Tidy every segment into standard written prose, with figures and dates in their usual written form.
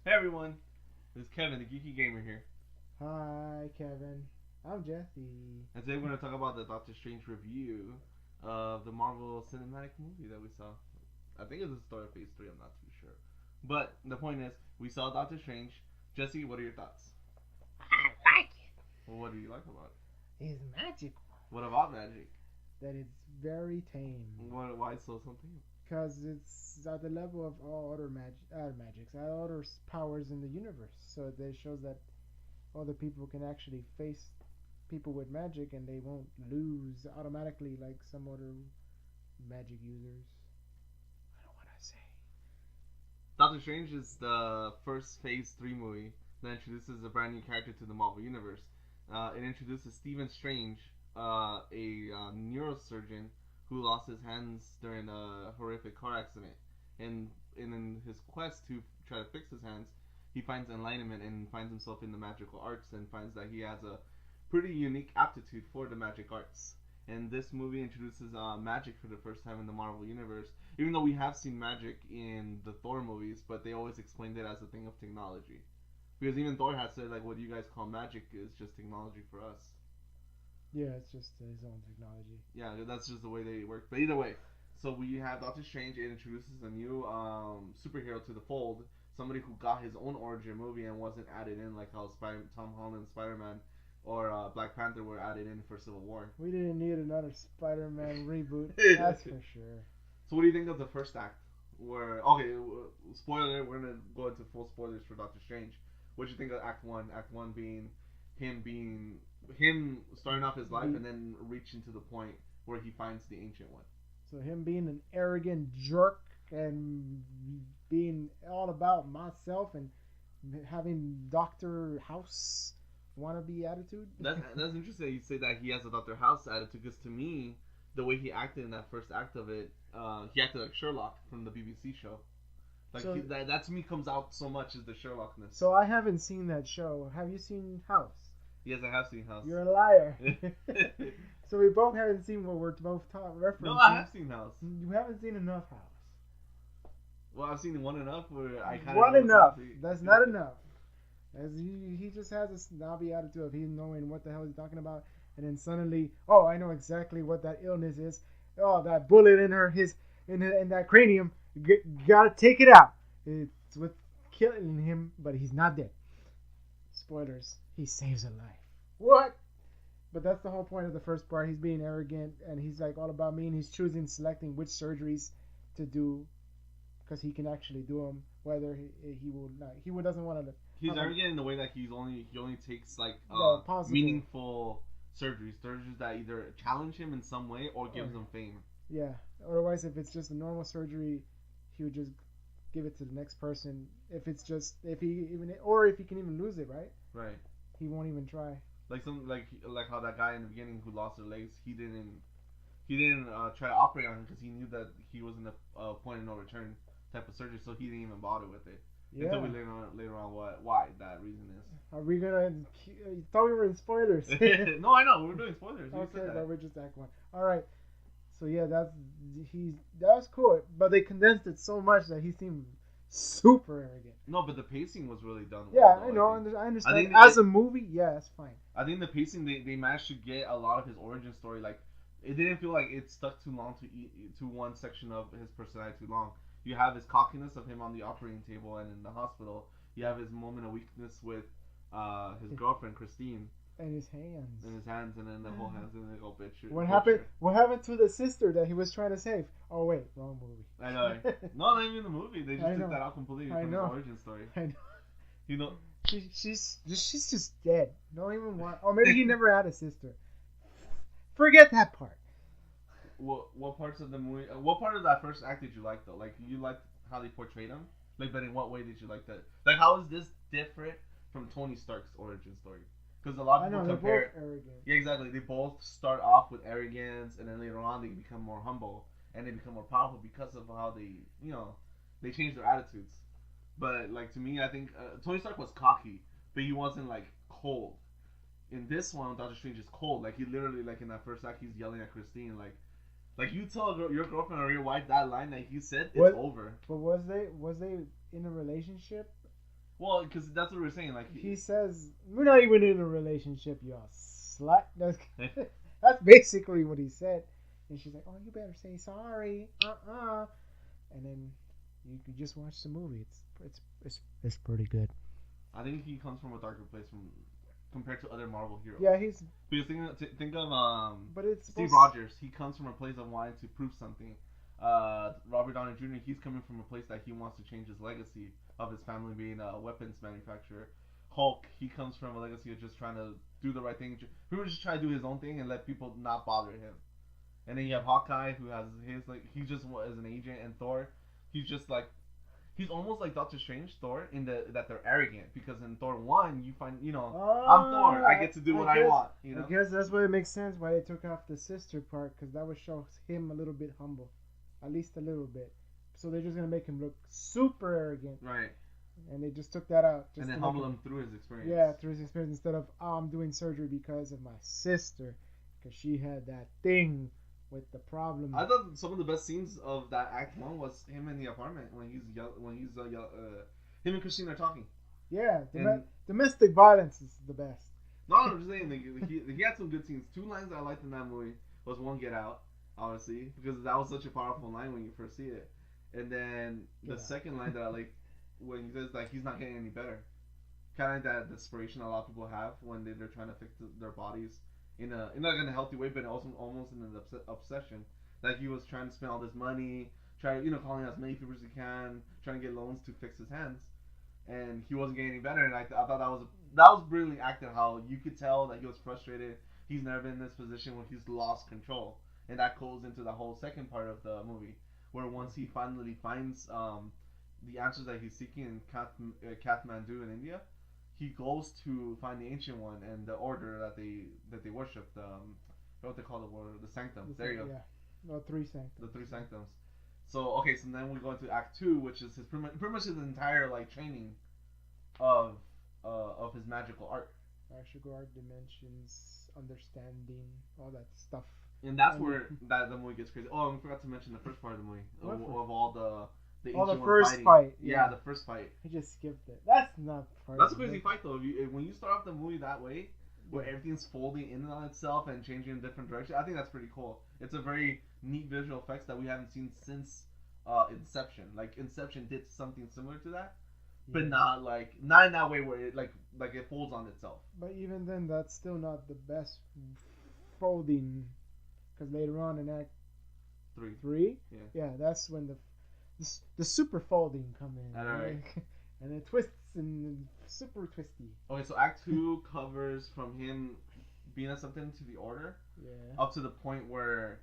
Hey everyone, this is Kevin, the Geeky Gamer here, Hi, Kevin. I'm Jesse. and today we're going to talk about the Doctor Strange review of the Marvel Cinematic movie that we saw. I think it's the start of Phase 3, I'm not too sure. But the point is, we saw Doctor Strange. Jesse, what are your thoughts? I like it. Well, what do you like about It's magical. it? What about magic? That it's very tame. Why so something? Because it's at the level of all other magics, all other powers in the universe. So it shows that other people can actually face people with magic and they won't lose automatically like some other magic users. I don't want to say. Doctor Strange is the first Phase 3 movie that introduces a brand new character to the Marvel Universe. It introduces Stephen Strange, a neurosurgeon who lost his hands during a horrific car accident. And in his quest to try to fix his hands, he finds enlightenment and finds himself in the magical arts and finds that he has a pretty unique aptitude for the magic arts. And this movie introduces magic for the first time in the Marvel Universe, even though we have seen magic in the Thor movies, but they always explained it as a thing of technology. Because even Thor has said, like, what you guys call magic is just technology for us. Yeah, it's just his own technology. Yeah, that's just the way they work. But either way, so we have Doctor Strange. It introduces a new superhero to the fold. Somebody who got his own origin movie and wasn't added in like how Tom Holland Spider Man or Black Panther were added in for Civil War. We didn't need another Spider-Man reboot, that's for sure. So what do you think of the first act? Where okay, spoiler, we're gonna go into full spoilers for Doctor Strange. What do you think of Act One? Act One being him starting off his life and then reaching to the point where he finds the Ancient One. So him being an arrogant jerk and being all about myself and having Doctor House wannabe attitude. That's interesting that you say that he has a Doctor House attitude because to me, the way he acted in that first act of it, he acted like Sherlock from the BBC show. Like So, that to me comes out so much as the Sherlockness. so I haven't seen that show. Have you seen House? Yes, I have seen House. You're a liar. So we both haven't seen what we're both referencing. No, I have seen House. You haven't seen enough House. Well, I've seen one enough where I kind of One know enough. exactly. That's not enough. As he just has a snobby attitude of he knowing what the hell he's talking about, and then suddenly, oh, I know exactly what that illness is. Oh, that bullet in her his in that cranium. Gotta take it out. It's with killing him, but he's not dead. Spoilers. He saves a life. What? But that's the whole point of the first part. He's being arrogant, and he's like all about me, and he's choosing, selecting which surgeries to do because he can actually do them. Whether he will not, he doesn't want to. He's arrogant in the way that he only takes like meaningful surgeries that either challenge him in some way or gives him fame. Yeah. Otherwise, if it's just a normal surgery, he would just give it to the next person. If it's just if he even or if he can even lose it, right? Right. He won't even try. Like how that guy in the beginning who lost his legs, he didn't try to operate on him because he knew that he was in a point of no return type of surgery, so he didn't even bother with it. Yeah. Until we later on why that reason is. Are we gonna? You thought we were in spoilers. No, I know we're doing spoilers. Okay, but we're just act one. All right. So yeah, that was cool, but they condensed it so much that he seemed super arrogant. No, but the pacing was really done Yeah, well. I know. I understand. I think As a movie, yeah, that's fine. I think the pacing they managed to get a lot of his origin story. Like it didn't feel like it stuck too long to one section of his personality too long. You have his cockiness of him on the operating table and in the hospital. You have his moment of weakness with his girlfriend Christine And his hands. and then the whole hands and they go bitch. What happened? What happened to the sister that he was trying to save? Oh wait, wrong movie. I know. No, not even the movie. They just took that out completely from his origin story. I know. You know. She's just dead. Don't even want. Or maybe he never had a sister. Forget that part. What parts of the movie? What part of that first act did you like though? Like you liked how they portrayed him. Like, but in what way did you like that? Like, how is this different from Tony Stark's origin story? Because a lot of people compare. They're both arrogant. Yeah, exactly. They both start off with arrogance, and then later on they become more humble and they become more powerful because of how they change their attitudes. But like to me, I think Tony Stark was cocky, but he wasn't like cold. In this one, Doctor Strange is cold. Like he literally, like in that first act, he's yelling at Christine, like you tell your girlfriend or your wife that line that he said, it's over. But was they in a relationship? Well, because that's what we're saying. Like He says, "We're not even in a relationship, you slut." That's basically what he said. And she's like, "Oh, you better say sorry." And then you could just watch the movie. It's pretty good. I think he comes from a darker place compared to other Marvel heroes. Yeah, he's. Because think of But it's Steve Rogers. He comes from a place of wanting to prove something. Robert Downey Jr. He's coming from a place that he wants to change his legacy of his family being a weapons manufacturer. Hulk, he comes from a legacy of just trying to do the right thing. He was just trying to do his own thing and let people not bother him. And then you have Hawkeye, who has his like he just is an agent, and Thor, he's just like he's almost like Doctor Strange, Thor, in that they're arrogant because in Thor 1 you find I'm Thor, I get to do what I want. I guess that's why it makes sense why they took off the sister part because that would show him a little bit humble, at least a little bit. So they're just gonna make him look super arrogant, right? And they just took that out, and then humble him through his experience. Yeah, through his experience instead of I'm doing surgery because of my sister, because she had that thing with the problem. I thought some of the best scenes of that Act 1 was him in the apartment when he's him and Christine are talking. Yeah, domestic violence is the best. No, I'm just saying he had some good scenes. Two lines that I liked in that movie was one, "Get out," obviously, because that was such a powerful line when you first see it, and then the second line that I like when he says like he's not getting any better, kind of like that desperation a lot of people have when they're trying to fix their bodies. In a healthy way, but also almost in an obsession. Like he was trying to spend all this money, calling as many people as he can, trying to get loans to fix his hands, and he wasn't getting any better. And I thought that was brilliantly acted. How you could tell that he was frustrated. He's never been in this position where he's lost control, and that goes into the whole second part of the movie, where once he finally finds the answers that he's seeking in Kathmandu in India. He goes to find the Ancient One and the order that they worship, what they call the sanctum. There you go. Yeah, no, 3 sanctums. The 3 sanctums. So then we go into Act 2, which is his pretty much his entire like training of his magical art. Magical art, dimensions, understanding, all that stuff. And that's where the movie gets crazy. Oh, and we forgot to mention the first part of the movie of all the first fight. Yeah, the first fight. I just skipped it. That's not part. That's a crazy fight though. When you start off the movie that way, where everything's folding in on itself and changing in different directions, I think that's pretty cool. It's a very neat visual effects that we haven't seen since Inception. Like Inception did something similar to that, but not in that way where it like it folds on itself. But even then, that's still not the best folding, because later on in Act 3, that's when the super folding come in, and it twists and super twisty. Okay, so Act 2 covers from him being accepted into the order, up to the point where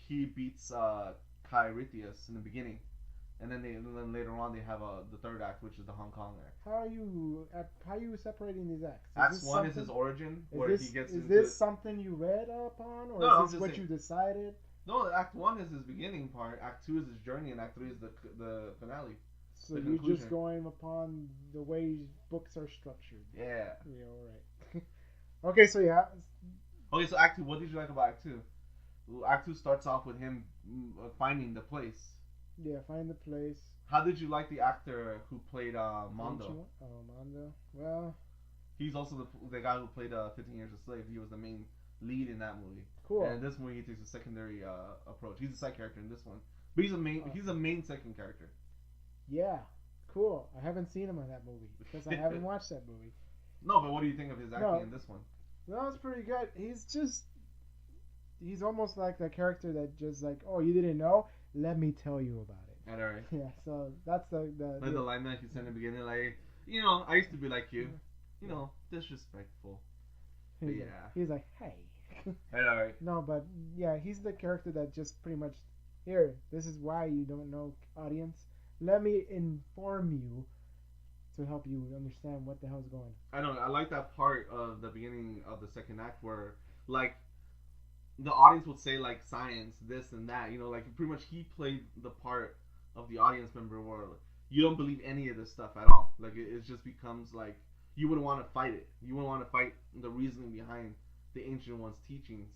he beats Kairithus in the beginning, and then later on they have the third act, which is the Hong Kong act. How are you separating these acts? Act 1 is his origin, where he gets. Is this something you read upon, or is this what you decided? No, Act 1 is his beginning part. Act 2 is his journey, and Act 3 is the finale. So you're just going upon the way books are structured. Yeah. Yeah, all right. Okay, so Okay, so Act 2, what did you like about Act 2? Act 2 starts off with him finding the place. Yeah, find the place. How did you like the actor who played Mondo? Mondo. Well, he's also the guy who played 15 Years a Slave. He was the main lead in that movie. Cool. And in this movie, he takes a secondary approach. He's a side character in this one, but he's a main second character. Yeah, cool. I haven't seen him in that movie because I haven't watched that movie. No, but what do you think of his acting in this one? Well, it's pretty good. He's almost like the character that just like, oh, you didn't know? Let me tell you about it. All right. Yeah, so that's the line that he said in the beginning, like, I used to be like you, disrespectful. He's like, hey. All right. No, but yeah, he's the character that just pretty much, here, this is why you don't know, audience. Let me inform you to help you understand what the hell's going on. I like that part of the beginning of the second act where, like, the audience would say, like, science, this and that, like, pretty much he played the part of the audience member where you don't believe any of this stuff at all. Like, it just becomes, like, you wouldn't want to fight it. You wouldn't want to fight the reasoning behind the Ancient One's teachings.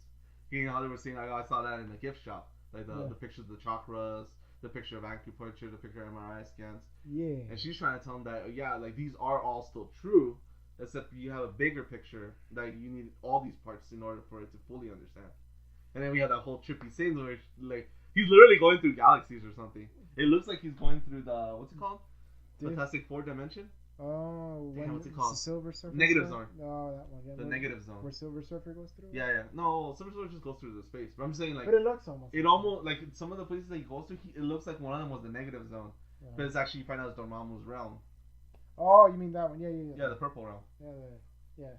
How they were saying, like, I saw that in the gift shop. Like, the pictures of the chakras, the picture of acupuncture, the picture of MRI scans, Yeah. and she's trying to tell him that yeah, like these are all still true, except you have a bigger picture that you need all these parts in order for it to fully understand. And then we have that whole trippy scene where like he's literally going through galaxies or something. It looks like he's going through the what's it called? Fantastic Four dimension. Oh, Damn, when what's it called? the Silver Surfer. Negative zone. Oh, that one. Yeah, The negative zone. Where Silver Surfer goes through. Yeah. No, Silver Surfer just goes through the space. But I'm saying like. But it looks almost. It almost like some of the places that he goes to, it looks like one of them was the negative zone, Yeah. but it's actually you find out it's Dormammu's realm. Oh, you mean that one? Yeah. Yeah, the purple realm. Yeah.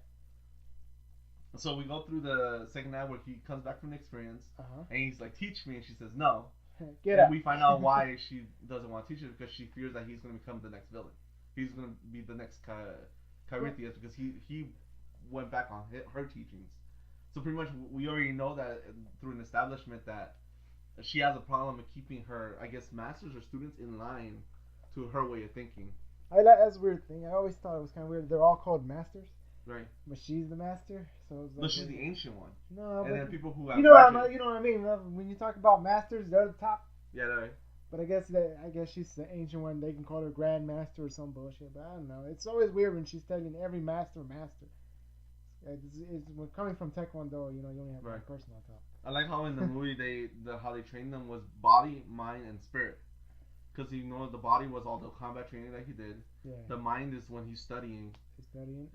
So we go through the second act where he comes back from the experience, Uh-huh. and he's like, "Teach me," and she says, "No." Get and out. we find out why she doesn't want to teach her because she fears that he's going to become the next villain. He's going to be the next Chirithia because he went back on her teachings. So pretty much we already know that through an establishment that she has a problem of keeping her, I guess, masters or students in line to her way of thinking. That's a weird thing. I always thought it was kind of weird. They're all called masters. Right. But she's the master, so it's like, no, she's the ancient one. No, and then people who have you know what I mean. When you talk about masters, they're the top. Yeah, right. But I guess she's the ancient one. They can call her Grand Master or some bullshit. But I don't know. It's always weird when she's telling every master. It's coming from Taekwondo. You only have one person on top. I like how in the movie how they trained them was body, mind, and spirit. Because the body was all the combat training that he did. Yeah. The mind is when he's studying.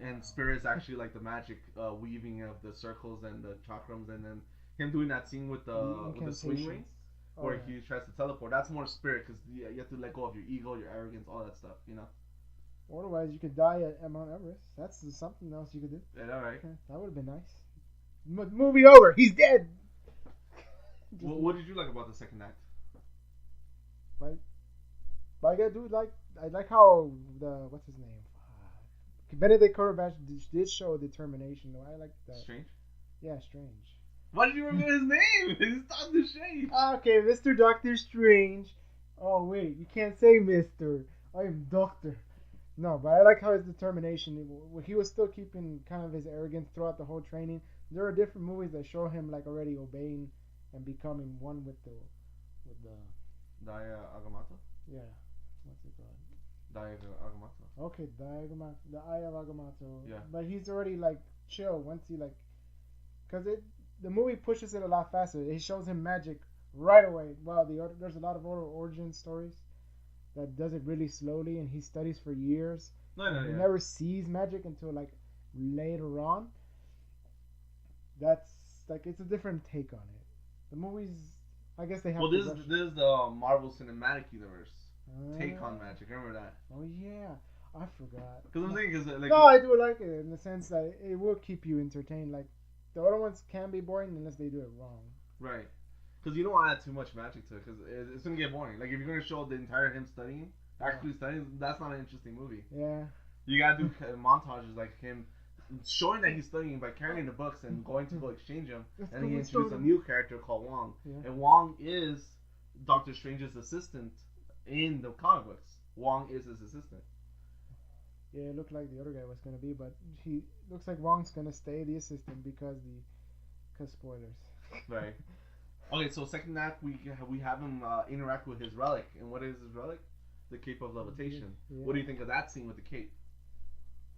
And spirit is actually like the magic weaving of the circles and the chakrams, and then him doing that scene with the swing rings where he tries to teleport. That's more spirit because you have to let go of your ego, your arrogance, all that stuff. Otherwise, you could die at Mount Everest. That's something else you could do. Yeah, all right. Okay. That would have been nice. Movie over. He's dead. What did you like about the second act? Like I like how what's his name? Benedict Cumberbatch did show determination though. I like that. Strange? Yeah, Strange. Why did you remember his name? It's Doctor Strange. Okay, Mr. Doctor Strange. Oh wait, you can't say Mr. I am Doctor. No, but I like how his determination. He was still keeping kind of his arrogance throughout the whole training. There are different movies that show him like already obeying and becoming one with the Daya Agamotto? Yeah. What's it called? Daya Agamotto. Okay, the Eye of Agamotto. Yeah. But he's already like chill once he because the movie pushes it a lot faster. It shows him magic right away. Wow, there's a lot of origin stories that does it really slowly, and he studies for years. He never sees magic until like later on. That's like it's a different take on it. The movies, I guess they have. Well, this is the Marvel Cinematic Universe take on magic. Remember that? Oh yeah, I forgot. Because I'm thinking, like, no, I do like it in the sense that it will keep you entertained. Like the other ones can be boring unless they do it wrong. Right. Because you don't want to add too much magic to it, because it's gonna get boring. Like if you're gonna show the entire him studying, actually studying, that's not an interesting movie. Yeah. You gotta do montages like him showing that he's studying by carrying the books and going to go exchange them, and he introduced a new character called Wong, and Wong is Doctor Strange's assistant in the comic books. Wong is his assistant. Yeah, it looked like the other guy was gonna be, but he looks like Wong's gonna stay the assistant because spoilers. Right. Okay, so second act we have him interact with his relic, and what is his relic? The Cape of Levitation. Yeah. What do you think of that scene with the cape?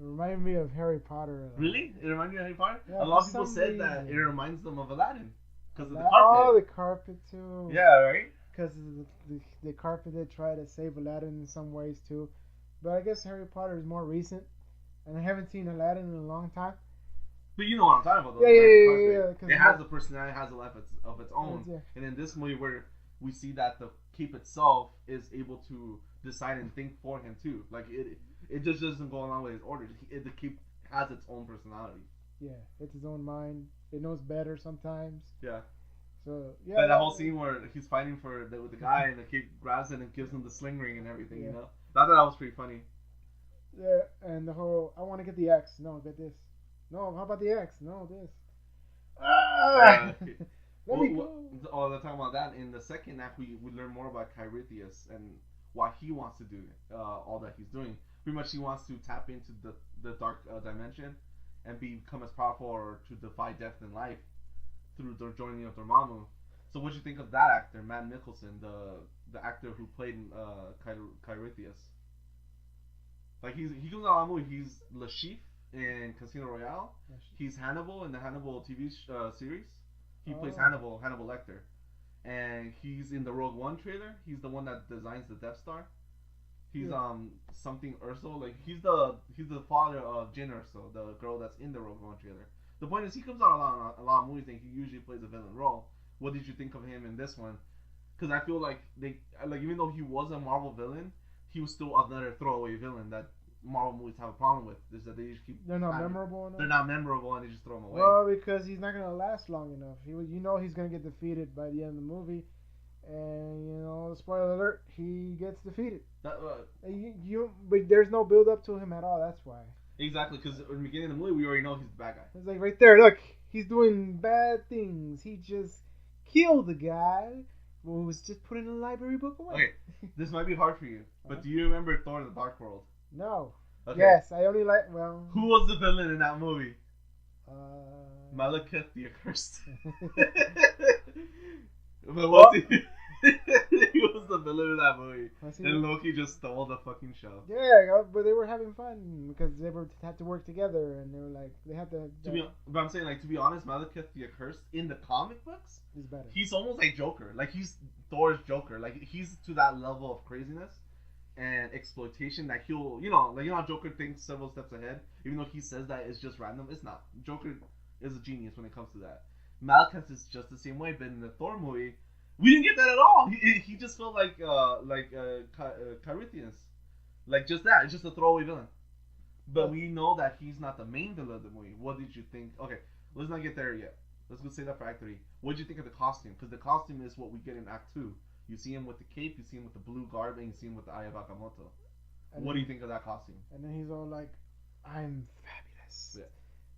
It reminded me of Harry Potter. Really? It reminded you of Harry Potter? Yeah, a lot of people said that it reminds them of Aladdin because of the carpet. Oh, the carpet too. Yeah, right. Because the carpet did try to save Aladdin in some ways too, but I guess Harry Potter is more recent, and I haven't seen Aladdin in a long time. But you know what I'm talking about, though. Yeah. It has a personality, it has a life of its own. Yeah. And in this movie, where we see that the cape itself is able to decide and think for him too. Like it just doesn't go along with his orders. The cape has its own personality. Yeah, it's his own mind. It knows better sometimes. Yeah. So yeah. But that whole scene where he's fighting with the guy and the cape grabs it and gives him the sling ring and everything. Yeah. I thought that was pretty funny. Yeah, and the whole I want to get the X. No, get this. No, how about the X? No, this. Let me go. They're talking about that. In the second act, we learn more about Chirithia and why he wants to do all that he's doing. Pretty much, he wants to tap into the dark dimension and become as powerful or to defy death and life through the joining of Dormammu. So what do you think of that actor, Matt Mickelson, the actor who played Chirithus? Like he comes out of the movie. He's Le Chiffre in Casino Royale. He's Hannibal in the Hannibal TV series. He plays Hannibal Lecter, and he's in the Rogue One trailer. He's the one that designs the Death Star. He's something Urso. Like he's the father of Jyn Urso, the girl that's in the Rogue One trailer. The point is he comes out a lot of movies and he usually plays a villain role. What did you think of him in this one? Because I feel like even though he was a Marvel villain, he was still another throwaway villain that Marvel movies have a problem with. Is that they just keep they're not memorable enough. They're not memorable and they just throw him away. Well, because he's not gonna last long enough. He's gonna get defeated by the end of the movie, and spoiler alert, he gets defeated. But there's no build up to him at all. That's why. Exactly, because in the beginning of the movie, we already know he's the bad guy. It's like right there. Look, he's doing bad things. He just killed the guy who was just putting a library book away. Okay, this might be hard for you, but do you remember Thor: The Dark World? No. Okay. Yes, I only Who was the villain in that movie? Malekith the Accursed. But what's he? He was the villain in that movie, and Loki just stole the fucking show. Yeah, but they were having fun because had to work together, and they had to. But I'm saying, to be honest, Malekith the Accursed in the comic books is better. He's almost like Joker. Like he's Thor's Joker. Like he's to that level of craziness and exploitation that he'll, how Joker thinks several steps ahead, even though he says that it's just random. It's not. Joker is a genius when it comes to that. Malekith is just the same way, but in the Thor movie, we didn't get that at all. He just felt like Chirithus, like just that. It's just a throwaway villain. But we know that he's not the main villain of the movie. What did you think? Okay, let's not get there yet. Let's go say that for Act 3. What did you think of the costume? Because the costume is what we get in Act 2. You see him with the cape, you see him with the blue garb, and you see him with the Eye of Agamotto. What do you think of that costume? And then he's all like, "I'm fabulous." Yeah.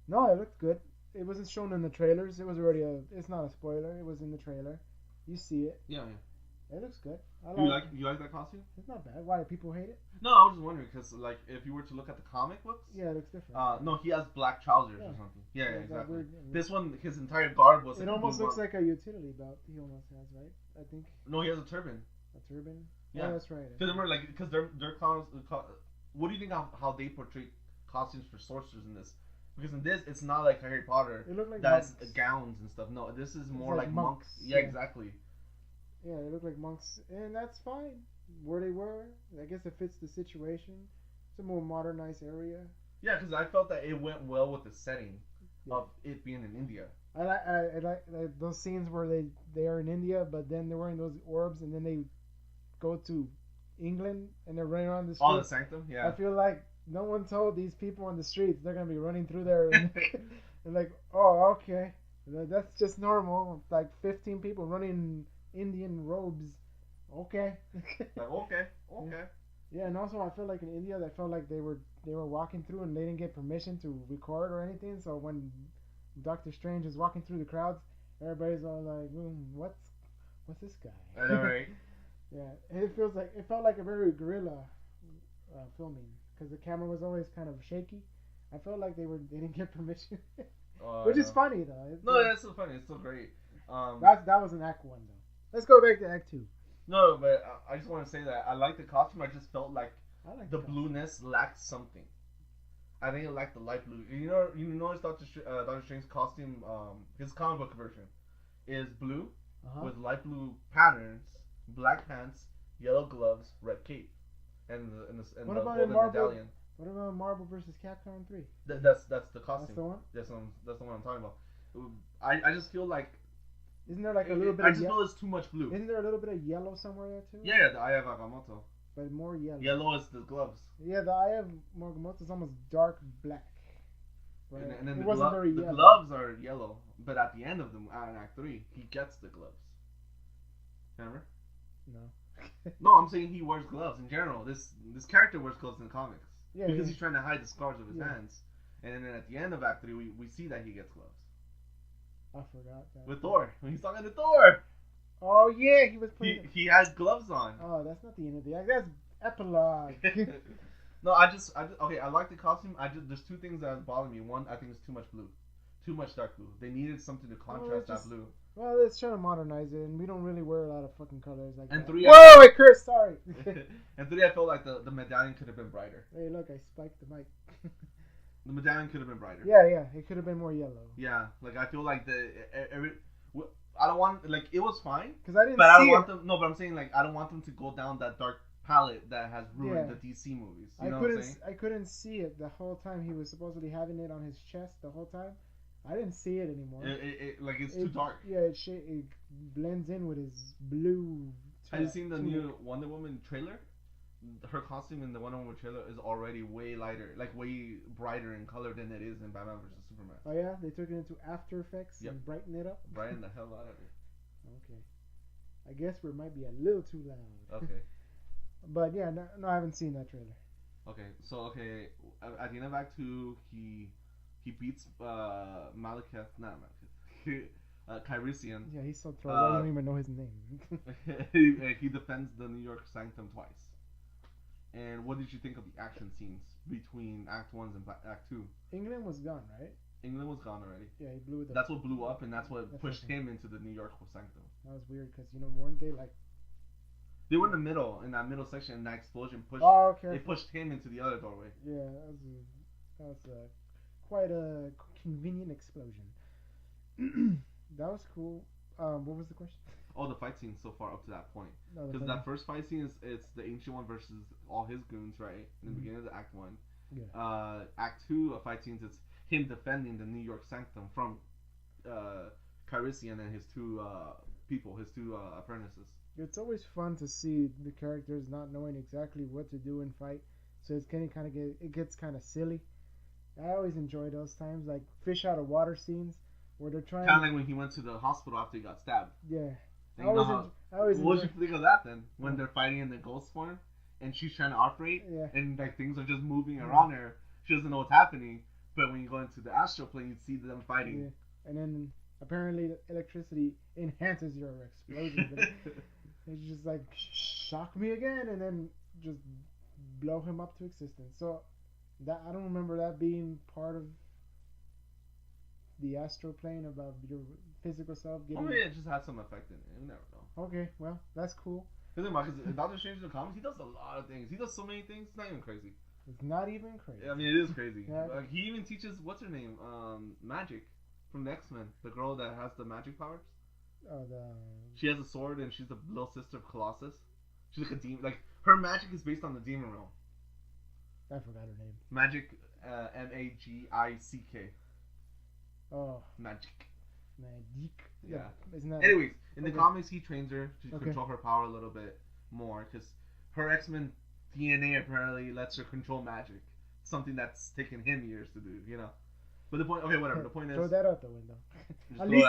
No, it looked good. It wasn't shown in the trailers. It was already it's not a spoiler. It was in the trailer. You see it. Yeah. It looks good. You like that costume? It's not bad. Why do people hate it? No, I was just wondering because if you were to look at the comic books, yeah, it looks different. No, he has black trousers or something. Yeah, exactly. Weird, this one, his entire garb was. It almost looks like a utility belt. He almost has, right? I think. No, he has a turban. A turban. Yeah, that's right. Because remember, because they're what do you think of how they portray costumes for sorcerers in this? Because in this, it's not like Harry Potter. It looked like that's monks. Gowns and stuff. No, this is more like monks. Yeah, exactly. Yeah, they look like monks, and that's fine. Where they were, I guess it fits the situation. It's a more modernized area. Yeah, because I felt that it went well with the setting of it being in India. I like those scenes where they are in India, but then they're wearing those orbs, and then they go to England and they're running around the street. Oh, the Sanctum, yeah. I feel like no one told these people on the streets they're gonna be running through there, and like, oh, okay, that's just normal. Like 15 people running Indian robes. Okay. Like okay. Yeah, and also I feel like in India, I felt like they were walking through and they didn't get permission to record or anything. So when Doctor Strange is walking through the crowds, everybody's all like, "What's this guy?" I know, right? Yeah, and it felt like a very guerrilla filming because the camera was always kind of shaky. I felt like they didn't get permission, which is funny though. It's still funny. It's still great. That was an Act 1 though. Let's go back to Act 2. No, but I just want to say that I like the costume. I just felt like the blueness lacked something. I think it lacked the light blue. You notice Doctor Strange's costume, his comic book version, is blue with light blue patterns, black pants, yellow gloves, red cape, and the golden medallion. What about Marvel vs. Capcom 3? That's the costume. That's the one. That's the one I'm talking about. I just feel like. Isn't there like a little bit? I just feel it's too much blue. Isn't there a little bit of yellow somewhere there too? Yeah, the Eye of Agamotto. But more yellow. Yellow is the gloves. Yeah, the Eye of Agamotto is almost dark black. But and then the gloves are yellow. But at the end of in Act 3, he gets the gloves. Remember? No. No, I'm saying he wears gloves in general. This character wears gloves in the comics. Yeah, because he's trying to hide the scars of his hands. And then at the end of Act 3, we see that he gets gloves. I forgot that. With Thor. When he's talking to Thor. Oh, yeah, he was playing. He has gloves on. Oh, that's not the end of the act. That's epilogue. No, okay, I like the costume. There's two things that bother me. One, I think it's too much blue. Too much dark blue. They needed something to contrast that blue. Well, let's try to modernize it, and we don't really wear a lot of fucking colors like And that. three, Whoa, I cursed. Sorry. and three, I felt like the medallion could have been brighter. Hey, look, I spiked the mic. The medallion could have been brighter. Yeah, it could have been more yellow. Yeah, like I feel like I don't want like it was fine because I didn't. But I don't see want it. them. No, but I'm saying like I don't want them to go down that dark palette that has ruined the DC movies. You know what I'm saying? I couldn't see it the whole time. He was supposedly having it on his chest the whole time. I didn't see it anymore. Like it's too dark. Yeah, it blends in with his blue. Have you seen the new Wonder Woman trailer? Her costume in the Wonder Woman trailer is already way lighter, like way brighter in color than it is in Batman vs Superman. Oh yeah, they took it into After Effects and brighten it up. Brighten the hell out of it. Okay, I guess we might be a little too loud. Okay. But yeah, no, I haven't seen that trailer. Okay, so at the end of Act 2, he beats Kyrician. Yeah, he's so throwed. I don't even know his name. He defends the New York Sanctum twice. And what did you think of the action scenes between Act 1 and Act 2? England was gone, right? England was gone already. Yeah, he blew it. That's what blew up, and that's what pushed him into the New York Sanctum. That was weird because weren't they like? They were in the middle, in that middle section, and that explosion pushed. Oh, okay. It pushed him into the other doorway. Yeah, that was quite a convenient explosion. That was cool. What was the question? Oh, the fight scenes so far up to that point. Because that first fight scene it's the Ancient One versus all his goons, right? In the beginning of the Act 1. Yeah. Act 2 of fight scenes, it's him defending the New York Sanctum from Kyrician and his two apprentices. It's always fun to see the characters not knowing exactly what to do in fight, so it's it gets kind of silly. I always enjoy those times, like fish out of water scenes where they're trying. Kind of like when he went to the hospital after he got stabbed. Yeah. I always what did you think of that then? When they're fighting in the ghost form, and she's trying to operate, and like things are just moving around her. She doesn't know what's happening. But when you go into the astral plane, you see them fighting. Yeah. And then apparently electricity enhances your explosion. But it's just like shock me again, and then just blow him up to existence. So that I don't remember that being part of the astral plane about your physical self getting. Oh yeah, it just has some effect in it. You never know. Okay, well that's cool. Because Doctor Strange in the comics, he does a lot of things. He does so many things. It's not even crazy. It's not even crazy. I mean, it is crazy. Yeah. Like, he even teaches what's her name, Magic from the X-Men, the girl that has the magic powers. She has a sword and she's the little sister of Colossus. She's like a demon. Like her magic is based on the demon realm. I forgot her name. Magic, Magick. Oh, Magic. Yeah. Isn't that? Anyways, in the comics, he trains her to control her power a little bit more because her X-Men DNA apparently lets her control magic. Something that's taken him years to do, you know. But the point, okay, whatever. The point is, throw that out the window. At least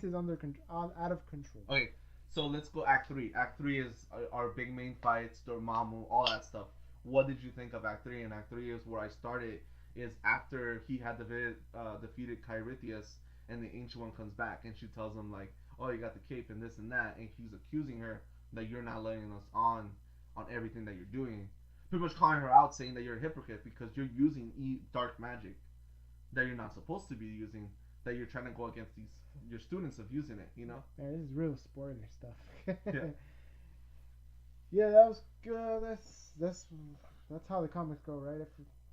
it's under out of control. Okay, so let's go Act 3. Act 3 is our big main fights, Dormammu, all that stuff. What did you think of Act 3? And Act 3 is where I started. Is after he had defeated Kyrithus, and the Ancient One comes back, and she tells him like, "Oh, you got the cape and this and that," and he's accusing her that you're not letting us on everything that you're doing. Pretty much calling her out, saying that you're a hypocrite because you're using dark magic that you're not supposed to be using, that you're trying to go against your students of using it, you know? Yeah, this is real spoiler stuff. Yeah. Yeah, that was good. That's how the comics go, right? I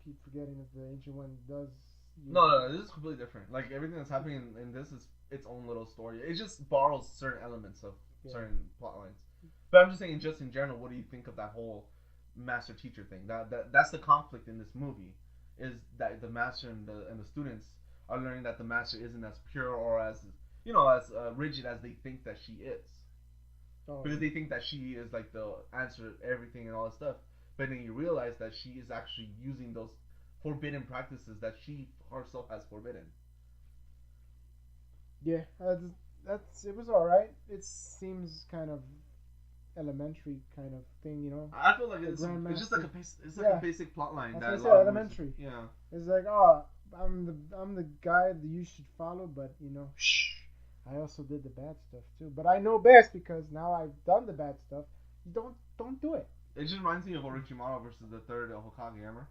keep forgetting if the Ancient One does. No, this is completely different. Like everything that's happening in this is its own little story. It just borrows certain elements of certain plot lines. But I'm just saying, just in general, what do you think of that whole master teacher thing? That's the conflict in this movie, is that the master and the students are learning that the master isn't as pure or as rigid as they think that she is. Because they think that she is like the answer to everything and all that stuff. But then you realize that she is actually using those forbidden practices that she herself has forbidden. Yeah, it was alright. It seems kind of elementary kind of thing, you know. I feel like it's just like a basic plot line. That's what I said, elementary. Yeah. It's like, oh, I'm the guy that you should follow, but shh. I also did the bad stuff too, but I know best because now I've done the bad stuff. Don't do it. It just reminds me of Orochimaru versus the third Hokage, remember?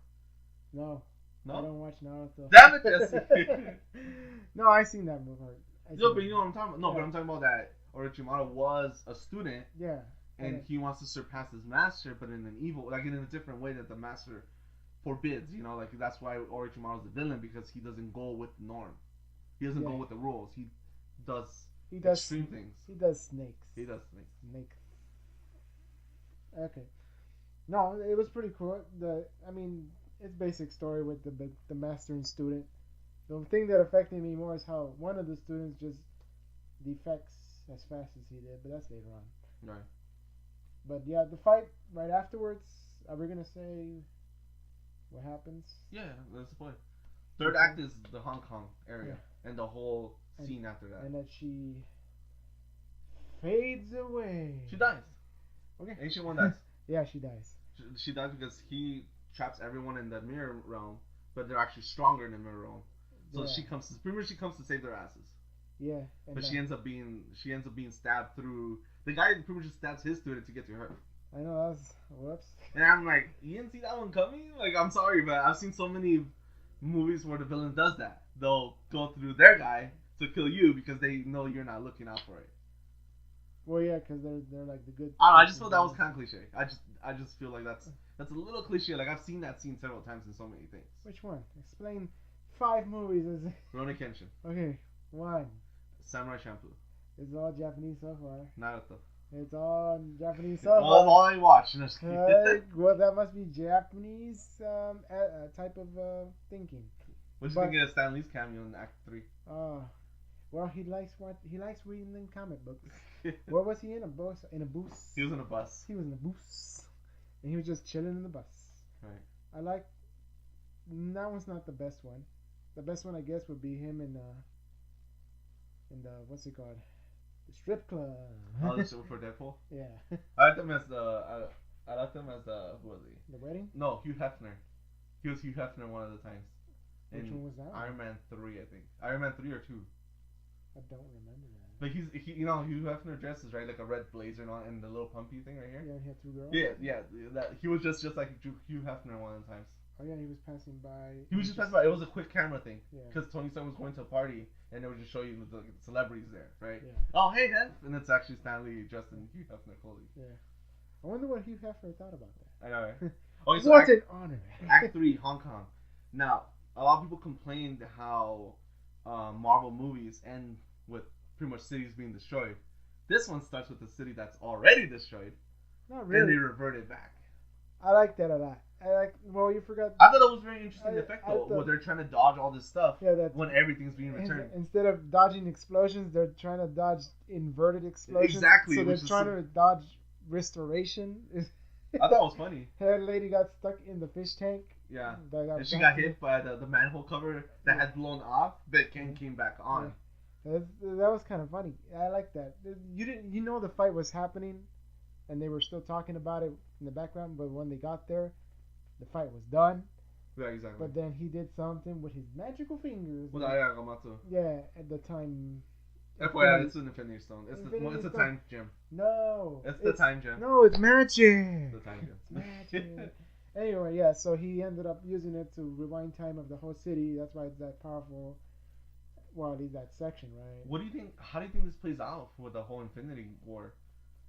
No. I don't watch Naruto. Damn it, Jesse! No, I seen that movie. No, but you know what I'm talking about. No, but I'm talking about that Orochimaru was a student. Yeah. And he wants to surpass his master, but in an evil, like in a different way that the master forbids. You know, like that's why Orochimaru's the villain, because he doesn't go with the norm. He doesn't go with the rules. He does extreme things. He does snakes. He does snakes. Snake. Okay. No, it was pretty cool. It's basic story with the master and student. The thing that affected me more is how one of the students just defects as fast as he did, but that's later on. Right. But yeah, the fight right afterwards. Are we gonna say what happens? Yeah, that's the point. Third act is the Hong Kong area and the whole scene after that. And that she fades away. She dies. Okay. Ancient One dies. Yeah, she dies. She dies because he traps everyone in the mirror realm, but they're actually stronger in the mirror realm. So she comes to save their asses. Yeah. But she ends up being stabbed through the guy. Pretty much just stabs his student to get to her. I know, that was whoops. And I'm like, you didn't see that one coming? Like, I'm sorry, but I've seen so many movies where the villain does that. They'll go through their guy to kill you because they know you're not looking out for it. Well, yeah, because they're like the good. I just feel that was kind of cliche. I just feel like that's a little cliche. Like I've seen that scene several times in so many things. Which one? Explain 5 movies. Rurouni Kenshin. Okay, 1. Samurai Champloo. It's all Japanese so far. Naruto. It's all Japanese so far. All I watch. Well, that must be Japanese type of thinking. What do you think of Stan Lee's cameo in Act 3? Well, he likes reading comic books. Where was he in a bus? In a bus. He was in a bus. He was in a bus, and he was just chilling in the bus. Right. I like. That one's not the best one. The best one, I guess, would be him in the what's it called? The strip club. Oh, the show for Deadpool. Yeah. I like him as who was he? The wedding? No, Hugh Hefner. He was Hugh Hefner one of the times. Which one was that? Iron Man 3, I think. Iron Man 3 or 2. I don't remember that. But Hugh Hefner dresses right like a red blazer and the little pumpy thing right here. Yeah, he had 2 girls. Yeah. That he was just like Hugh Hefner one of the times. Oh yeah, he was passing by. He was just passing by. It was a quick camera thing. Yeah. Because Tony Stark was going to a party and they would just show you the celebrities there, right? Yeah. Oh hey Hef, and it's actually Stanley dressed in Hugh Hefner clothing. Yeah. I wonder what Hugh Hefner thought about that. I know. Right? Okay, so what an honor. Act 3, Hong Kong. Now, a lot of people complained how Marvel movies end with pretty much cities being destroyed. This one starts with a city that's already destroyed. Not really. And they revert it back. I like that a lot. Well, you forgot. I thought it was very interesting effect though, where they're trying to dodge all this stuff when everything's being returned. Instead of dodging explosions, they're trying to dodge inverted explosions. Exactly. So they're trying to dodge restoration. I thought it was funny. That lady got stuck in the fish tank. Yeah. And she got hit by the manhole cover that had blown off, but came back on. Yeah. That was kind of funny. I like that. You know the fight was happening, and they were still talking about it in the background. But when they got there, the fight was done. Yeah, exactly. But then he did something with his magical fingers. With Ayagamatsu. Yeah, at the time. FYI, it's an Infinity Stone. It's a time gem. No. It's the time gem. No, it's magic. The time gem. It's magic. Anyway, yeah, so he ended up using it to rewind time of the whole city. That's why it's that powerful. Well, at least that section, right? What do you think? How do you think this plays out with the whole Infinity War?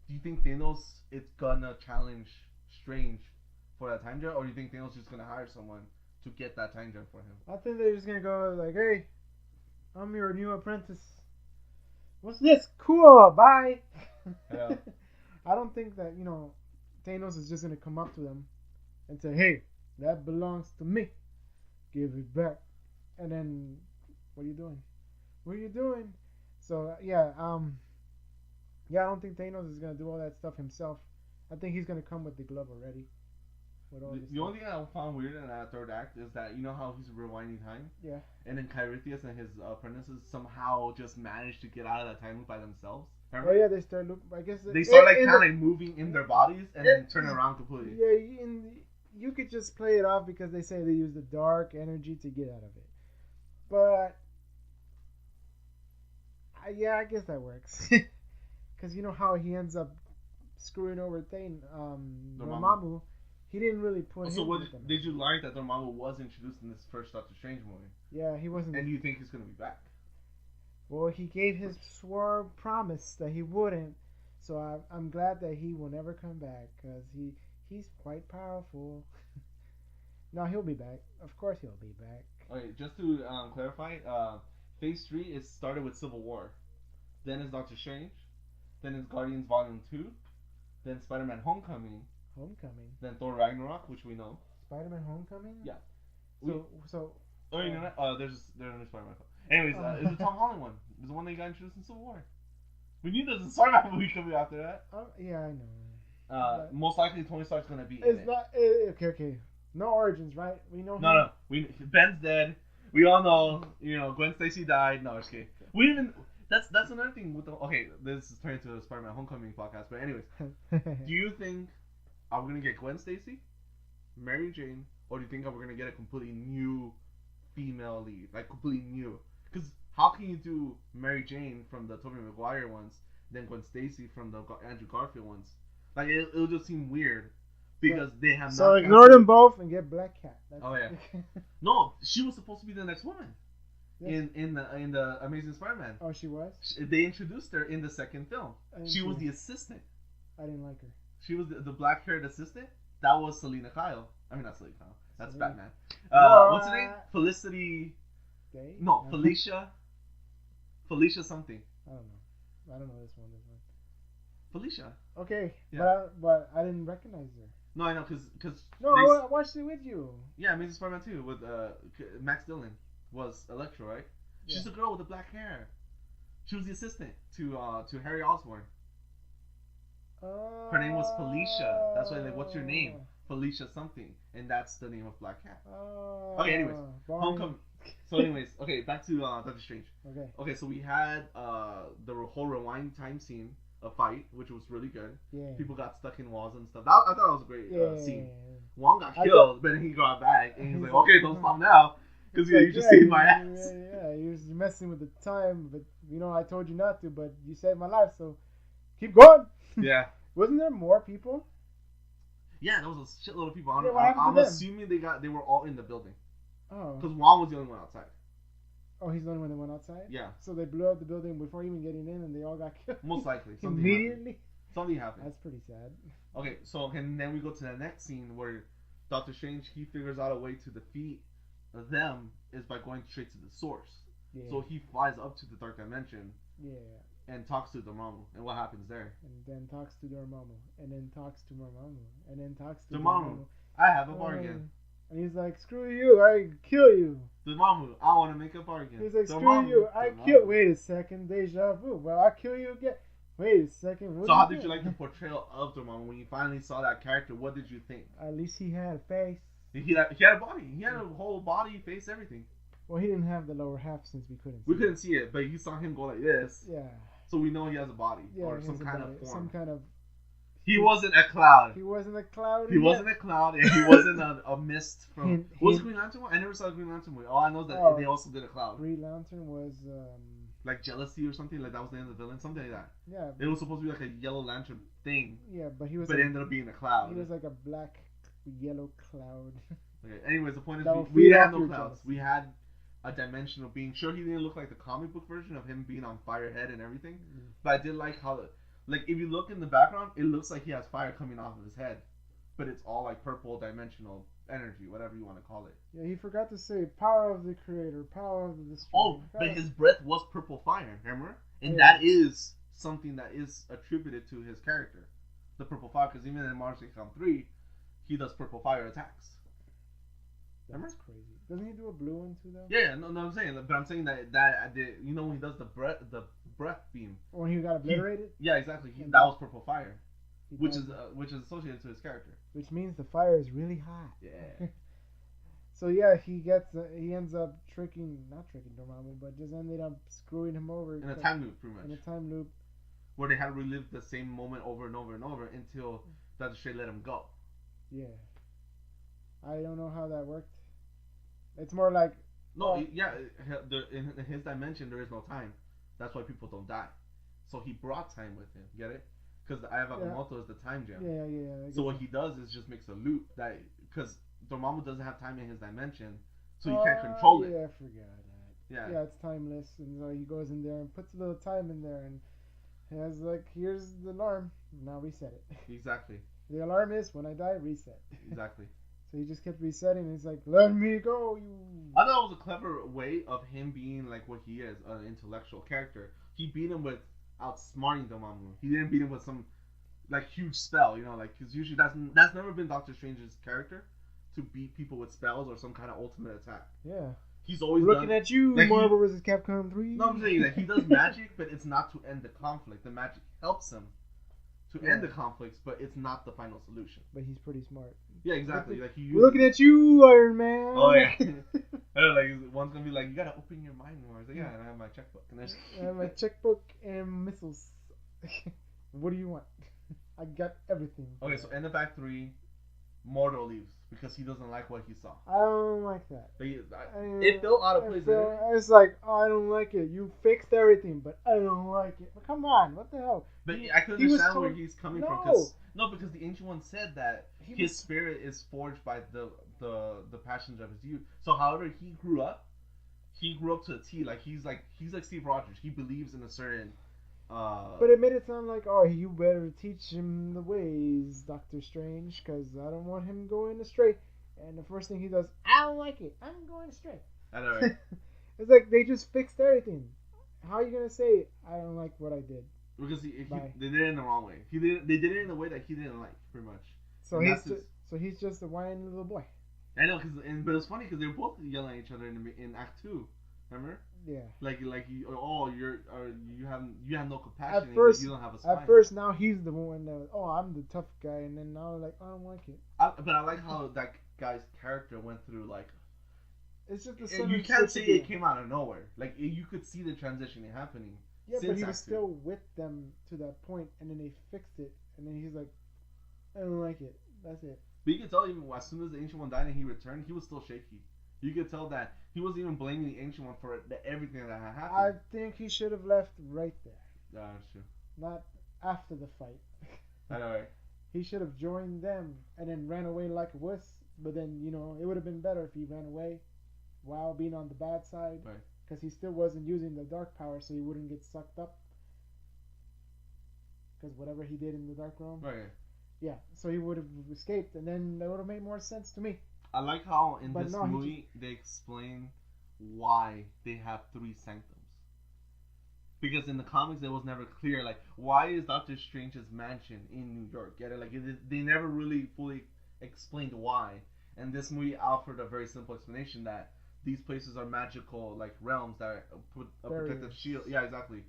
Do you think Thanos is gonna challenge Strange for that time gem, or do you think Thanos is just gonna hire someone to get that time gem for him? I think they're just gonna go like, "Hey, I'm your new apprentice. What's this? Cool, bye." Yeah. I don't think that Thanos is just gonna come up to them and say, "Hey, that belongs to me. Give it back." And then, what are you doing? What are you doing? So yeah, I don't think Thanos is gonna do all that stuff himself. I think he's gonna come with the glove already. The only thing I found weird in that third act is that you know how he's rewinding time? Yeah. And then Kyrithus and his apprentices somehow just managed to get out of that time loop by themselves. Remember? Oh yeah, they start loop. I guess they start kind of moving in their bodies and then turn around completely. Yeah, you could just play it off because they say they use the dark energy to get out of it. But I guess that works. Because you know how he ends up screwing over Dormammu. He didn't really put. So did you like that Dormammu was introduced in this first Doctor Strange movie? Yeah, he wasn't. And you think he's gonna be back? Well, he gave his swore promise that he wouldn't. So I'm glad that he will never come back because he's quite powerful. No, he'll be back. Of course he'll be back. Okay, just to clarify, Phase 3 is started with Civil War. Then is Doctor Strange. Then is Guardians Volume 2. Then Spider-Man Homecoming. Homecoming. Then Thor Ragnarok, which we know. Spider-Man Homecoming. Yeah. So. Oh, you know that? There's a new Spider-Man. Anyways, it's the Tom Holland one. It's the one that got introduced in Civil War. We knew there's a Spider-Man movie coming after that. Yeah, I know. Most likely Tony Stark's gonna be in It's it. not okay. No origins, right? We know. No. Ben's dead. We all know. Gwen Stacy died. No, just kidding. We even. That's another thing with the. Okay, this is turning into a Spider-Man Homecoming podcast. But anyways, do you think are we gonna get Gwen Stacy, Mary Jane, or do you think we're gonna get a completely new female lead, like completely new? Because how can you do Mary Jane from the Tobey Maguire ones, then Gwen Stacy from the Andrew Garfield ones? Like it'll just seem weird because they have. So ignore them both and get Black Cat. Yeah. No, she was supposed to be the next woman. Yes. In the Amazing Spider-Man. Oh, she was? They introduced her in the second film. She was the assistant. I didn't like her. She was the black-haired assistant. That was Selena Kyle. I mean, not Selena Kyle. That's Selena. Batman. What's her name? Felicity. Day? No, Felicia. Felicia something. I don't know this one. Felicia. Okay, Yeah. but I didn't recognize her. No, I know, because no, I watched it with you. Yeah, Amazing Spider-Man 2 with Max Dillon was Electro, right? She's the girl with the black hair. She was the assistant to Harry Osborn. Her name was Felicia. That's why, like, what's your name? Felicia something, and that's the name of Black Cat. Okay, anyways, Homecoming. So, anyways, okay, back to Doctor Strange. Okay, so we had the whole rewind time scene, a fight, which was really good. Yeah. People got stuck in walls and stuff. I thought it was a great scene. Wong got killed, but then he got back, and he's like, okay, don't stop now. Because you just saved my ass. Yeah, he was messing with the time, but I told you not to, but you saved my life, so keep going. Yeah. Wasn't there more people? Yeah, there was a shitload of people. I'm them? assuming they were all in the building. Oh. Because Wong was the only one outside. Oh, he's the only one that went outside? Yeah. So they blew up the building before even getting in, and they all got killed? Most likely. Immediately? Something happened. That's pretty sad. Okay, so and then we go to the next scene where Doctor Strange, he figures out a way to defeat them is by going straight to the source. Yeah. So he flies up to the Dark Dimension. Yeah. And talks to Dormammu. And what happens there? And then talks to Dormammu. And then talks to Dormammu. And then talks to Dormammu. I have a bargain. And he's like, screw you, I kill you. Dormammu, I want to make a bargain. He's like, screw Dormammu, you, I kill. Wait a second, deja vu. Well, I kill you again. Wait a second. So how did you like the portrayal of Dormammu when you finally saw that character? What did you think? At least he had a face. He had a body. He had a whole body, face, everything. Well, he didn't have the lower half since we couldn't see We couldn't see it, but you saw him go like this. Yeah. So we know he has a body. Yeah, or some kind of form. Some kind of... He wasn't a cloud. He wasn't a cloud. He wasn't a cloud, and he wasn't a mist from... What was Green Lantern one? I never saw Green Lantern movie. All I know is that they also did a cloud. Green Lantern was... like jealousy or something, like that was the name of the villain, something like that. Yeah. It was supposed to be like a yellow lantern thing. Yeah, but he was. But it ended up being a cloud. He was like a black, yellow cloud. Okay. Anyways, the point is, we didn't had no clouds. We had a dimensional being. Sure, he didn't look like the comic book version of him being on fire head and everything. Mm-hmm. But I did like how, like, if you look in the background, it looks like he has fire coming off of his head, but it's all like purple dimensional energy, whatever you want to call it. Yeah, he forgot to say power of the creator, power of the destroyer. Oh, but his breath was purple fire, remember? And that is something that is attributed to his character, the purple fire, because even in Marvel 3, he does purple fire attacks. Remember? That's crazy. Doesn't he do a blue one too, though? Yeah, no, I'm saying, but I'm saying that you know, when he does the breath beam. When he got obliterated. Yeah, exactly. That was purple fire, which is associated to his character. Which means the fire is really hot. Yeah. So yeah, he ends up not tricking Dormammu, but just ended up screwing him over in a time loop, pretty much. In a time loop, where they had to relive the same moment over and over and over until Doctor Strange let him go. Yeah. I don't know how that worked. It's more like in his dimension there is no time. That's why people don't die. So he brought time with him. Get it? Because the Eye of Agamotto is the time gem. Yeah. So what he does is just makes a loop because Dormammu doesn't have time in his dimension, so he can't control it. Yeah, I forgot that. Yeah. Yeah, it's timeless, and so he goes in there and puts a little time in there, and has like, here's the alarm. Now reset it. Exactly. The alarm is when I die, reset. Exactly. So he just kept resetting. And he's like, "Let me go, you." I thought it was a clever way of him being like what he is, an intellectual character. He beat him with outsmarting Dormammu. He didn't beat him with some like huge spell, you know, like because usually that's never been Doctor Strange's character to beat people with spells or some kind of ultimate attack. Yeah. He's always looking done, at you, like Marvel vs. Capcom 3. No, I'm saying that he does magic, but it's not to end the conflict. The magic helps him to end the conflicts, but it's not the final solution. But he's pretty smart. Yeah, exactly. Like We're looking at you, Iron Man. Oh yeah. I know, like one's gonna be like, you gotta open your mind more. I was like, yeah, and I have my checkbook. And I have my checkbook and missiles. What do you want? I got everything. Okay, so end of Act 3, Mordo leaves because he doesn't like what he saw. I don't like that. It felt out of place. It's like, oh, I don't like it. You fixed everything, but I don't like it. But come on, what the hell? But I can understand where he's coming from. Because the Ancient One said that his spirit is forged by the passions of his youth. So however he grew up to a T. Like he's like Steve Rogers. He believes in a certain. But it made it sound like, oh, you better teach him the ways, Doctor Strange, because I don't want him going astray. And the first thing he does, I don't like it. I'm going astray. I know, right? It's like they just fixed everything. How are you gonna say I don't like what I did? Because they did it in the wrong way. They did it in a way that he didn't like, pretty much. So he's just a whiny little boy. I know, but it's funny because they were both yelling at each other in Act 2. Remember? Yeah. You have no compassion. At first, you don't have a spine. At first, now he's the one that, oh, I'm the tough guy, and then now like, I don't like it. But I like how that guy's character went through like. It's just the sun. You can't say it came out of nowhere. Like you could see the transition happening. Yeah, but he was still with them to that point, and then they fixed it, and then he's like, I don't like it. That's it. But you could tell even as soon as the Ancient One died and he returned, he was still shaky. You could tell that he wasn't even blaming the Ancient One for everything that had happened. I think he should have left right there. Yeah, that's true. Not after the fight. I know, right? He should have joined them and then ran away like a wuss. But then, it would have been better if he ran away while being on the bad side. Right. Because he still wasn't using the dark power, so he wouldn't get sucked up. Because whatever he did in the Dark Realm. Right. Yeah, so he would have escaped, and then that would have made more sense to me. I like how in this movie they explain why they have 3 sanctums. Because in the comics it was never clear, like, why is Doctor Strange's mansion in New York? Get it? Like, they never really fully explained why. And this movie offered a very simple explanation that these places are magical, like, realms that put a protective shield. Yeah, exactly.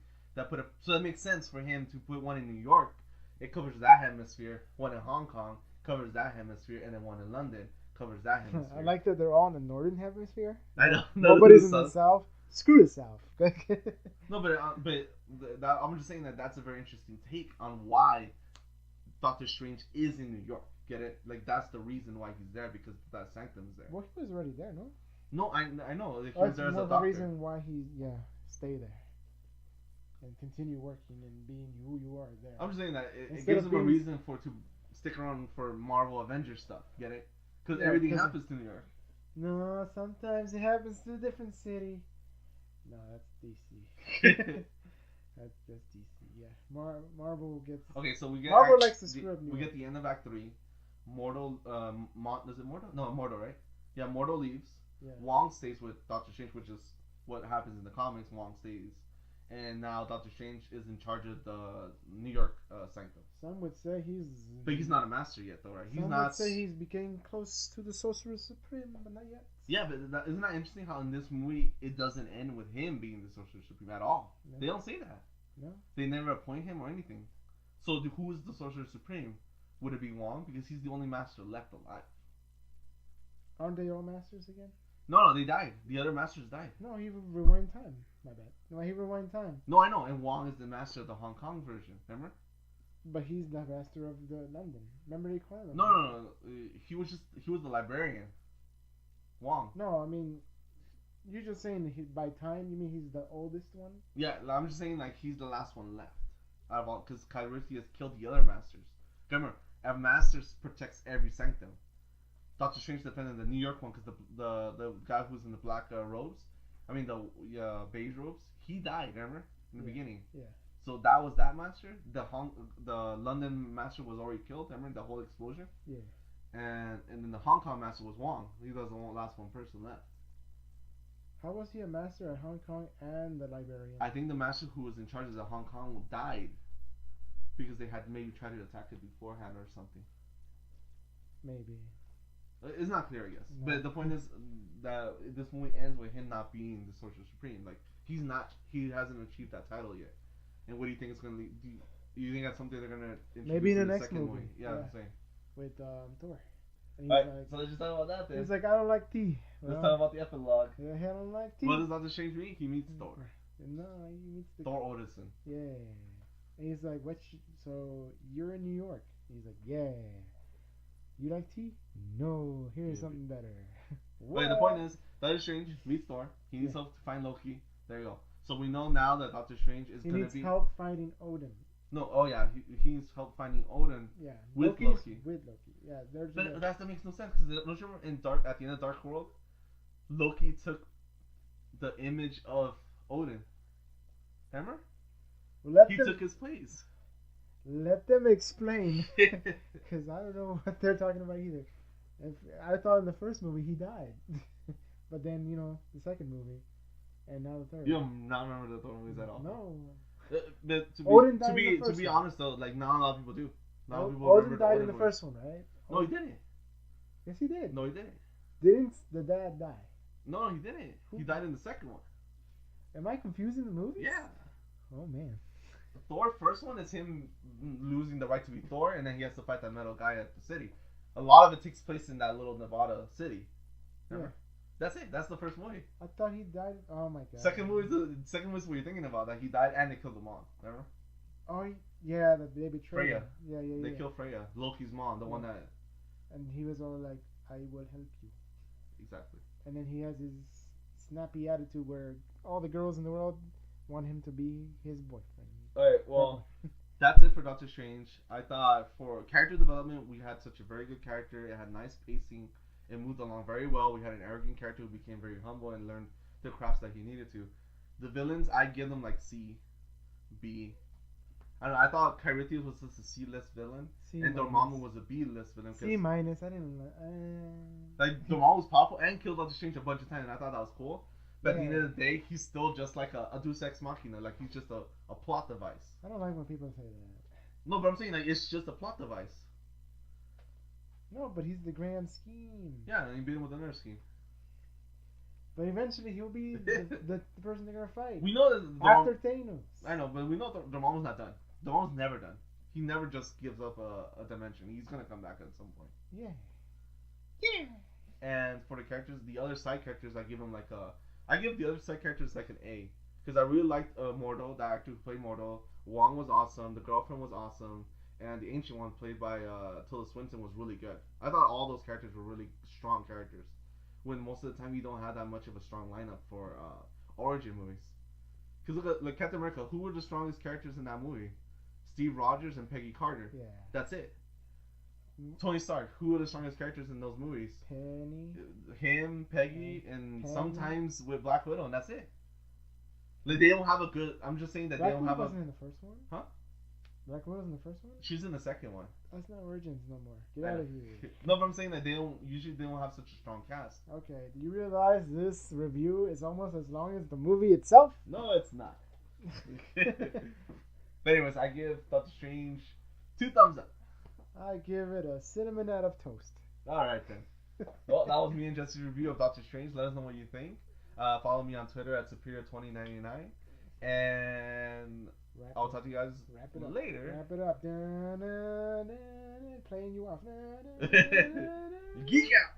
So it makes sense for him to put one in New York. It covers that hemisphere. One in Hong Kong covers that hemisphere, and then one in London covers that hemisphere. I like that they're all in the northern hemisphere. I know. Nobody's in the south. Screw the south. No, but I'm just saying that's a very interesting take on why Doctor Strange is in New York. Get it? Like that's the reason why he's there, because that sanctum's there. Well, he was already there, no? No, I know. Like, he was there as a doctor. The reason why he stay there. And continue working and being who you are there. I'm just saying that it gives him a reason to stick around for Marvel Avengers stuff. Get it? Because everything happens to New York. No, sometimes it happens to a different city. No, that's DC. that's DC. Yeah, Marvel gets. Okay, so we get. Marvel likes to screw up. We get the end of Act 3. Mordo, is it Mordo? No, Mordo, right? Yeah, Mordo leaves. Yeah. Wong stays with Doctor Strange, which is what happens in the comics. Wong stays. And now Doctor Strange is in charge of the New York sanctum. Some would say But he's not a master yet, though, right? Some would say he's becoming close to the Sorcerer Supreme, but not yet. Yeah, but isn't that interesting how in this movie it doesn't end with him being the Sorcerer Supreme at all? No. They don't say that. No. They never appoint him or anything. So who is the Sorcerer Supreme? Would it be Wong? Because he's the only master left alive. Aren't they all masters again? No, they died. The other masters died. No, he rewind time. My bad. No, he rewind time. No, I know. And Wong is the master of the Hong Kong version. Remember? But he's the master of the London. Remember they called him? No. He was the librarian. Wong. No, I mean, you're just saying by time. You mean he's the oldest one? Yeah, I'm just saying like he's the last one left. Out of all, because Kyrithia has killed the other masters. Remember, a master protects every sanctum. Doctor Strange defended the New York one because the guy who's in the black robes I mean the beige robes. He died. Remember in the beginning. Yeah. So that was that master. The London master was already killed. Remember the whole explosion. Yeah. And then the Hong Kong master was Wong. He was the last one person left. How was he a master at Hong Kong and the librarian? I think the master who was in charge of the Hong Kong died because they had maybe tried to attack it beforehand or something. Maybe. It's not clear, I guess. No. But the point is that this movie ends with him not being the Sorcerer Supreme. Like he hasn't achieved that title yet. And what do you think it's gonna lead? Do you think that's something they're gonna introduce maybe in the next second movie? Yeah, I'm saying. With Thor. And he's Alright, like, so let's just talk about that then. he's like, I don't like tea. Let's talk about the epilogue. Yeah, I don't like tea. What does Doctor Strange mean? He meets Thor. No, he meets the Thor Odinson. Yeah. And he's like, so you're in New York? He's like, yeah. You like tea? No. Here's something better. Wait, the point is, Doctor Strange meets Thor. He needs help to find Loki. There you go. So we know now that Doctor Strange is going to be... He needs help finding Odin. No, oh yeah, he needs help finding Odin. Yeah, with Loki's Loki. With Loki, yeah. But that makes no sense because don't you remember in at the end of Dark World, Loki took the image of Odin. Remember? He took his place. Let them explain, because I don't know what they're talking about either. I thought in the first movie he died, but then the second movie, and now the third. You do not remember the third movies at all. No. But to be honest though, like not a lot of people do. Not a lot of people Odin died in the first one, right? No, he didn't. Yes, he did. No, he didn't. Didn't the dad die? No, he didn't. He died in the second one. Am I confusing the movies? Yeah. Oh man. Thor first one is him losing the right to be Thor, and then he has to fight that metal guy at the city. A lot of it takes place in that little Nevada city. Remember? Yeah. That's it. That's the first movie. I thought he died. Oh my god. Second movie is what you're thinking about. That he died and they killed them all. Remember? Oh yeah, that they betrayed Freya. Him. Yeah. They killed Freya, Loki's mom, the one that. And he was all like, "I will help you." Exactly. And then he has his snappy attitude where all the girls in the world want him to be his boyfriend. Alright, well, that's it for Doctor Strange. I thought for character development, we had such a very good character. It had nice pacing. It moved along very well. We had an arrogant character who became very humble and learned the crafts that he needed to. The villains, I give them like C, B. I don't know, I thought Kyrithia was just a C-list villain, and Dormammu was a B-list villain. C minus, I didn't like Dormammu was powerful and killed Doctor Strange a bunch of times, and I thought that was cool. But at the end of the day, he's still just like a Deus Ex Machina, like he's just a plot device. I don't like when people say that. No, but I'm saying like it's just a plot device. No, but he's the grand scheme. Yeah, and he beat him with another scheme. But eventually he'll be the person they're gonna fight. We know that after Thanos. I know, but we know that Dormammu's not done. Dormammu's never done. He never just gives up a dimension. He's gonna come back at some point. Yeah. And for the characters, the other side characters, I give the other side characters like an A, because I really liked Mordo, the actor who played Mordo. Wong was awesome. The girlfriend was awesome. And the ancient one, played by Tilda Swinton, was really good. I thought all those characters were really strong characters. When most of the time you don't have that much of a strong lineup for origin movies. Because look at Captain America. Who were the strongest characters in that movie? Steve Rogers and Peggy Carter. Yeah. That's it. Tony Stark. Who were the strongest characters in those movies? Penny. Him, Peggy, and sometimes with Black Widow, and that's it. Like they don't have a good. I'm just saying that Black they don't Widow have wasn't in the first one. Huh? Black Widow's in the first one? She's in the second one. That's not Origins no more. Get out of here. No, but I'm saying that they don't have such a strong cast. Okay, do you realize this review is almost as long as the movie itself? No, it's not. But anyways, I give Doctor Strange 2 thumbs up. I give it a cinnamon out of toast. Alright then. Well, that was me and Jesse's review of Doctor Strange. Let us know what you think. Follow me on Twitter at Superior2099. And I'll talk to you guys later. Wrap it up. Playing you off. Geek out!